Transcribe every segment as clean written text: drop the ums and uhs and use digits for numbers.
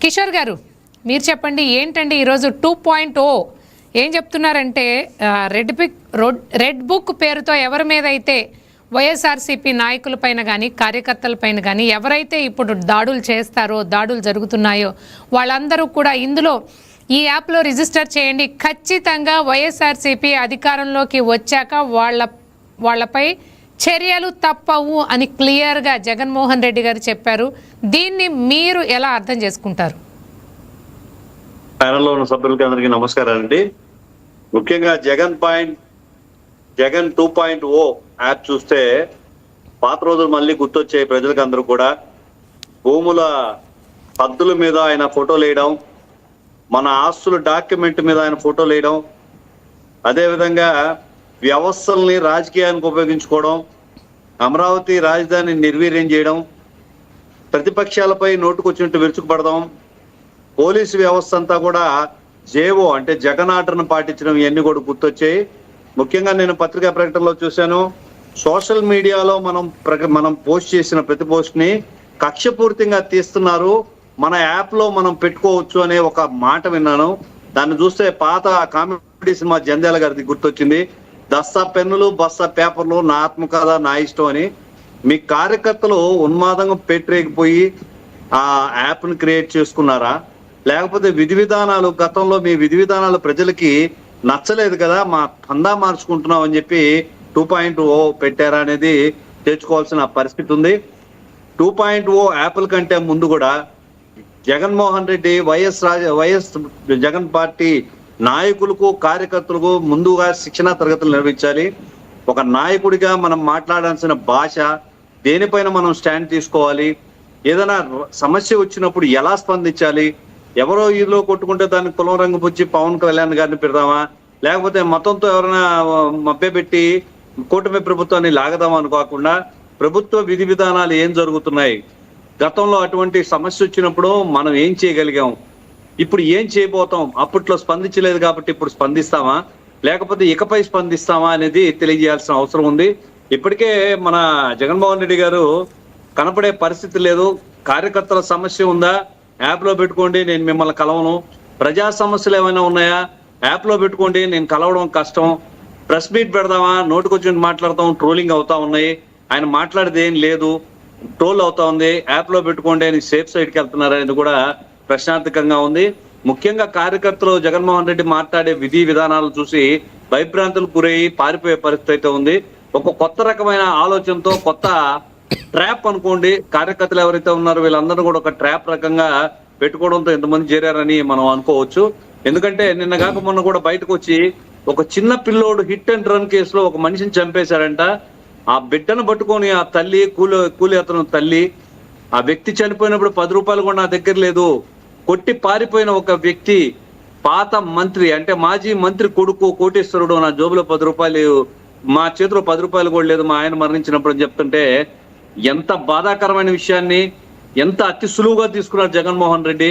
కిషోర్ గారు మీరు చెప్పండి ఏంటండి ఈరోజు 2.0 ఏం చెప్తున్నారంటే రెడ్ బుక్ పేరుతో ఎవరి మీద అయితే వైఎస్ఆర్సీపీ నాయకులపైన కానీ కార్యకర్తలపైన కానీ ఎవరైతే ఇప్పుడు దాడులు చేస్తారో దాడులు జరుగుతున్నాయో వాళ్ళందరూ కూడా ఇందులో ఈ యాప్లో రిజిస్టర్ చేయండి, ఖచ్చితంగా వైఎస్ఆర్సీపీ అధికారంలోకి వచ్చాక వాళ్ళపై చర్యలు తప్పవు అని క్లియర్గా జగన్మోహన్ రెడ్డి గారు చెప్పారు. దీన్ని మీరు ఎలా అర్థం చేసుకుంటారు? ప్యానెల్లో ఉన్న సభ్యులకి అందరికీ నమస్కారాలు అండి. ముఖ్యంగా జగన్ 2.0 యాప్ చూస్తే పాత రోజులు మళ్ళీ గుర్తొచ్చాయి ప్రజలకు అందరూ కూడా. భూముల హద్దుల మీద ఆయన ఫోటోలు వేయడం, మన ఆస్తుల డాక్యుమెంట్ మీద ఆయన ఫోటోలు వేయడం, అదేవిధంగా వ్యవస్థల్ని రాజకీయానికి ఉపయోగించుకోవడం, అమరావతి రాజధాని నిర్వీర్యం చేయడం, ప్రతిపక్షాలపై నోటుకొచ్చినట్టు విరుచుకుపడదాం, పోలీసు వ్యవస్థ అంతా కూడా జేవో అంటే జగన్ ఆర్డర్ను పాటించడం, ఇవన్నీ కూడా గుర్తొచ్చాయి. ముఖ్యంగా నేను పత్రికా ప్రకటనలో చూశాను, సోషల్ మీడియాలో మనం పోస్ట్ చేసిన ప్రతి పోస్ట్ని కక్షపూరితంగా తీస్తున్నారు, మన యాప్లో మనం పెట్టుకోవచ్చు అనే ఒక మాట విన్నాను. దాన్ని చూస్తే పాత కామెడీ సినిమా జంధ్యాల గారిది గుర్తొచ్చింది. దస్తా పెన్నులు బస్తా పేపర్లు నా ఆత్మకథ నా ఇష్టం అని. మీ కార్యకర్తలు ఉన్మాదంగా పెట్టరేగిపోయి ఆ యాప్ను క్రియేట్ చేసుకున్నారా, లేకపోతే విధి విధానాలు గతంలో మీ విధి విధానాలు ప్రజలకి నచ్చలేదు కదా, మా పందా మార్చుకుంటున్నాం అని చెప్పి 2.0 పెట్టారా అనేది తెచ్చుకోవాల్సిన పరిస్థితి ఉంది. 2.0 యాప్ల కంటే ముందు కూడా జగన్మోహన్ రెడ్డి వైఎస్ జగన్ పార్టీ నాయకులకు కార్యకర్తలకు ముందుగా శిక్షణా తరగతులు నిర్వహించాలి. ఒక నాయకుడిగా మనం మాట్లాడాల్సిన భాష, దేనిపైన మనం స్టాండ్ తీసుకోవాలి, ఏదైనా సమస్య వచ్చినప్పుడు ఎలా స్పందించాలి, ఎవరో ఈలో కొట్టుకుంటే దానికి కులం రంగు పుచ్చి పవన్ కళ్యాణ్ గారిని పెడదామా, లేకపోతే మతంతో ఎవరైనా మభ్యపెట్టి కూటమి ప్రభుత్వాన్ని లాగదామా అనుకోకుండా ప్రభుత్వ విధి విధానాలు ఏం జరుగుతున్నాయి, గతంలో అటువంటి సమస్య వచ్చినప్పుడు మనం ఏం చేయగలిగాం, ఇప్పుడు ఏం చేయబోతాం, అప్పట్లో స్పందించలేదు కాబట్టి ఇప్పుడు స్పందిస్తామా లేకపోతే ఇకపై స్పందిస్తామా అనేది తెలియజేయాల్సిన అవసరం ఉంది. ఇప్పటికే మన జగన్మోహన్ రెడ్డి గారు కనపడే పరిస్థితి లేదు. కార్యకర్తల సమస్య ఉందా, యాప్లో పెట్టుకోండి, నేను మిమ్మల్ని కలవను. ప్రజా సమస్యలు ఏమైనా ఉన్నాయా, యాప్లో పెట్టుకోండి, నేను కలవడం కష్టం. ప్రెస్ మీట్ పెడదామా, నోటుకొచ్చి మాట్లాడతాం, ట్రోలింగ్ అవుతా ఉన్నాయి, ఆయన మాట్లాడేది ఏం లేదు, ట్రోల్ అవుతా ఉంది, యాప్లో పెట్టుకోండి అని సేఫ్ సైడ్కి వెళ్తున్నారు అనేది కూడా ప్రశ్నార్థకంగా ఉంది. ముఖ్యంగా కార్యకర్తలు జగన్మోహన్ రెడ్డి మాట్లాడే విధి విధానాలు చూసి భయభ్రాంతులకు గురయ్యి పారిపోయే పరిస్థితి అయితే ఉంది. ఒక కొత్త రకమైన ఆలోచనతో, కొత్త ట్రాప్ అనుకోండి, కార్యకర్తలు ఎవరైతే ఉన్నారో వీళ్ళందరూ కూడా ఒక ట్రాప్ రకంగా పెట్టుకోవడంతో ఎంతమంది చేరారని మనం అనుకోవచ్చు. ఎందుకంటే నిన్న కాక మొన్న కూడా బయటకు వచ్చి ఒక చిన్న పిల్లోడు హిట్ అండ్ రన్ కేసులో ఒక మనిషిని చంపేశారంట. ఆ బిడ్డను పట్టుకొని ఆ తల్లి కూలి అతను తల్లి, ఆ వ్యక్తి చనిపోయినప్పుడు 10 రూపాయలు కూడా నా దగ్గర లేదు, కొట్టి పారిపోయిన ఒక వ్యక్తి, పాత మంత్రి అంటే మాజీ మంత్రి కొడుకు కోటేశ్వరుడు, నా జోబులో 10 రూపాయలు, మా చేతిలో 10 రూపాయలు కూడా లేదు మా ఆయన మరణించినప్పుడు అని చెప్తుంటే ఎంత బాధాకరమైన విషయాన్ని ఎంత అతి సులువుగా తీసుకున్నారు జగన్మోహన్ రెడ్డి.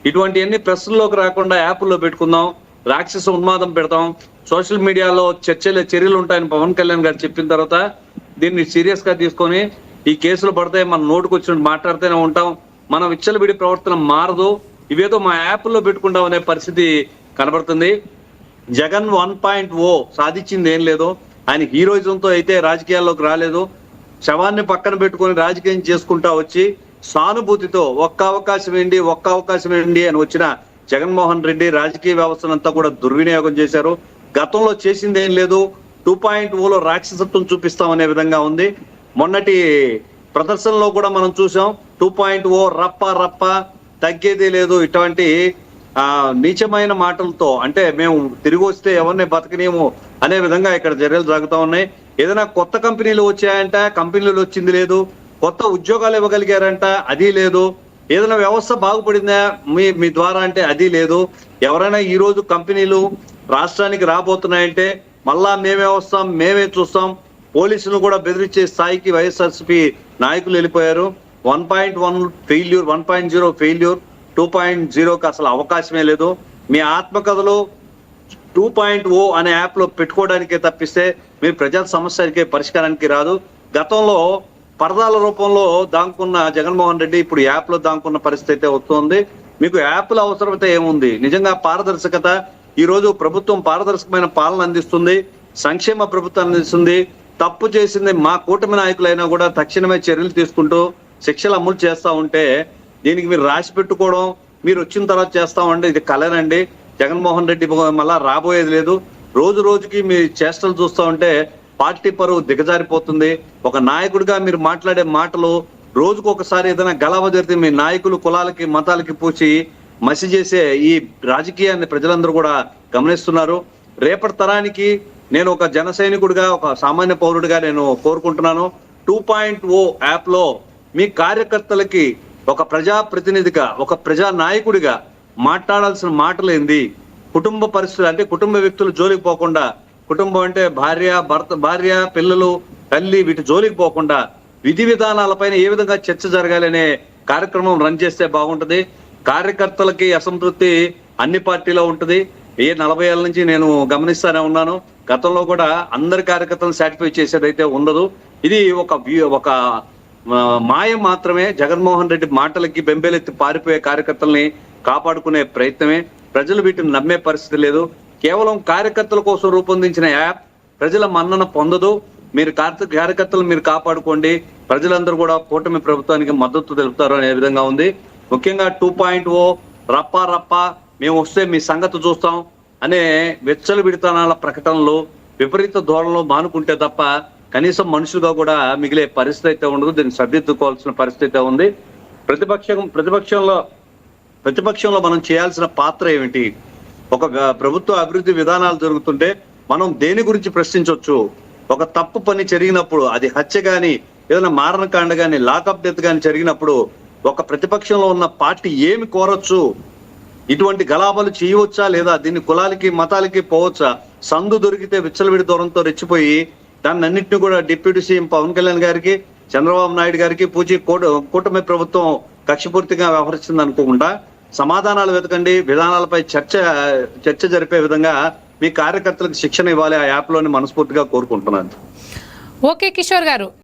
ఇటువంటివన్నీ ప్రెస్లోకి రాకుండా యాప్లో పెట్టుకుందాం, రాక్షస ఉన్మాదం పెడతాం, సోషల్ మీడియాలో చర్యలు ఉంటాయని పవన్ కళ్యాణ్ గారు చెప్పిన తర్వాత దీన్ని సీరియస్ గా తీసుకొని ఈ కేసులు పడితే మన నోటుకు వచ్చినట్టు మాట్లాడుతూనే ఉంటాం, మన విచ్చలవిడి ప్రవర్తన మారదు, ఇవేదో మా యాప్లో పెట్టుకుంటాం అనే పరిస్థితి కనబడుతుంది. జగన్ 1.0 సాధించింది ఏం లేదు. ఆయన హీరోయిజంతో అయితే రాజకీయాల్లోకి రాలేదు. శవాన్ని పక్కన పెట్టుకొని రాజకీయం చేసుకుంటా వచ్చి సానుభూతితో ఒక్క అవకాశం ఏంటి అని వచ్చిన జగన్మోహన్ రెడ్డి రాజకీయ వ్యవస్థనంతా కూడా దుర్వినియోగం చేశారు. గతంలో చేసింది ఏం లేదు. 2.0లో రాక్షసత్వం చూపిస్తామనే విధంగా ఉంది. మొన్నటి ప్రదర్శనలో కూడా మనం చూసాం, 2.0 రప్ప తగ్గేదే లేదు, ఇటువంటి నీచమైన మాటలతో, అంటే మేము తిరిగి వస్తే ఎవరిని బతకనేమో అనే విధంగా ఇక్కడ చర్యలు జరుగుతూ ఉన్నాయి. ఏదైనా కొత్త కంపెనీలు వచ్చాయంట, కంపెనీలు వచ్చింది లేదు, కొత్త ఉద్యోగాలు ఇవ్వగలిగారంట, అది లేదు, ఏదైనా వ్యవస్థ బాగుపడిందా మీ ద్వారా అంటే అది లేదు. ఎవరైనా ఈ రోజు కంపెనీలు రాష్ట్రానికి రాబోతున్నాయంటే మళ్ళా మేమే వస్తాం, మేమే చూస్తాం, పోలీసులు కూడా బెదిరించే స్థాయికి వైఎస్ఆర్సీపీ నాయకులు వెళ్ళిపోయారు. 1.1 ఫెయిల్యూర్, 1.0 ఫెయిల్యూర్, 2.0కి అసలు అవకాశమే లేదు. మీ ఆత్మకథలు 2.0 అనే యాప్లో పెట్టుకోవడానికే తప్పిస్తే మీరు ప్రజా సమస్యలకే పరిష్కారానికి రాదు. గతంలో పరదాల రూపంలో దాంకున్న జగన్మోహన్ రెడ్డి ఇప్పుడు యాప్ లో దాంకున్న పరిస్థితి అయితే వస్తుంది. మీకు యాప్ల అవసరత ఏముంది? నిజంగా పారదర్శకత, ఈ రోజు ప్రభుత్వం పారదర్శకమైన పాలన అందిస్తుంది, సంక్షేమ ప్రభుత్వం అందిస్తుంది. తప్పు చేసింది మా కూటమి నాయకులైనా కూడా తక్షణమే చర్యలు తీసుకుంటూ శిక్షలు అమలు చేస్తా ఉంటే దీనికి మీరు రాసి పెట్టుకోవడం, మీరు వచ్చిన తర్వాత చేస్తామంటే ఇది కలనండి. జగన్మోహన్ రెడ్డి మళ్ళా రాబోయేది లేదు. రోజు రోజుకి మీ చేష్టలు చూస్తా ఉంటే పార్టీ పరువు దిగజారిపోతుంది. ఒక నాయకుడిగా మీరు మాట్లాడే మాటలు రోజుకు ఒకసారి ఏదైనా గలవ జరిగితే మీ నాయకులు కులాలకి మతాలకి పూచి మసి చేసే ఈ రాజకీయాన్ని ప్రజలందరూ కూడా గమనిస్తున్నారు. రేపటి తరానికి నేను ఒక జన సైనికుడిగా, ఒక సామాన్య పౌరుడిగా నేను కోరుకుంటున్నాను, 2.0 యాప్ లో మీ కార్యకర్తలకి ఒక ప్రజా ప్రతినిధిగా, ఒక ప్రజా నాయకుడిగా మాట్లాడాల్సిన మాటలు ఏంది, కుటుంబ పరిస్థితులు అంటే కుటుంబ వ్యక్తులు జోలికి పోకుండా, కుటుంబం అంటే భార్య పిల్లలు తల్లి వీటి జోలికి పోకుండా విధి విధానాలపైన ఏ విధంగా చర్చ జరగాలనే కార్యక్రమం రన్ చేస్తే బాగుంటది. కార్యకర్తలకి అసంతృప్తి అన్ని పార్టీలో ఉంటది. 40 ఏళ్ళ నుంచి నేను గమనిస్తానే ఉన్నాను. గతంలో కూడా అందరి కార్యకర్తలను సాటిస్ఫై చేసేదైతే ఉండదు. ఇది ఒక మాయం మాత్రమే. జగన్మోహన్ రెడ్డి మాటలకి బెంబేలెత్తి పారిపోయే కార్యకర్తల్ని కాపాడుకునే ప్రయత్నమే. ప్రజలు వీటిని నమ్మే పరిస్థితి లేదు. కేవలం కార్యకర్తల కోసం రూపొందించిన యాప్ ప్రజల మన్నన పొందదు. మీరు కార్యకర్తలు మీరు కాపాడుకోండి, ప్రజలందరూ కూడా కూటమి ప్రభుత్వానికి మద్దతు తెలుపుతారు అనే విధంగా ఉంది. ముఖ్యంగా 2.0 రప్ప మేము వస్తే మీ సంగతి చూస్తాం అనే వెచ్చలు విడతనాల ప్రకటనలు, విపరీత ధోరణిలో మానుకుంటే తప్ప కనీసం మనుషులుగా కూడా మిగిలే పరిస్థితి అయితే ఉండదు. దీన్ని సరిదిద్దుకోవాల్సిన పరిస్థితి ఉంది. ప్రతిపక్షంలో మనం చేయాల్సిన పాత్ర ఏమిటి? ఒక ప్రభుత్వ అభివృద్ధి విధానాలు జరుగుతుంటే మనం దేని గురించి ప్రశ్నించవచ్చు? ఒక తప్పు పని జరిగినప్పుడు, అది హత్య గాని ఏదైనా మారణకాండ గాని లాకప్ డెత్ గాని జరిగినప్పుడు ఒక ప్రతిపక్షంలో ఉన్న పార్టీ ఏమి కోరొచ్చు? ఇటువంటి గలాభాలు చేయవచ్చా లేదా? దీన్ని కులాలకి మతాలకి పోవచ్చా? సందు దొరికితే విచ్చలవిడి దూరంతో రెచ్చిపోయి దాన్ని అన్నింటినీ కూడా డిప్యూటీ సీఎం పవన్ కళ్యాణ్ గారికి, చంద్రబాబు నాయుడు గారికి పూచి కూటమి ప్రభుత్వం కక్షపూర్తిగా వ్యవహరిస్తుంది అనుకోకుండా సమాధానాలు వెతకండి. విధానాలపై చర్చ జరిపే విధంగా మీ కార్యకర్తలకు శిక్షణ ఇవ్వాలి ఆ యాప్ లోని మనస్ఫూర్తిగా కోరుకుంటున్నాను. ఓకే కిషోర్ గారు.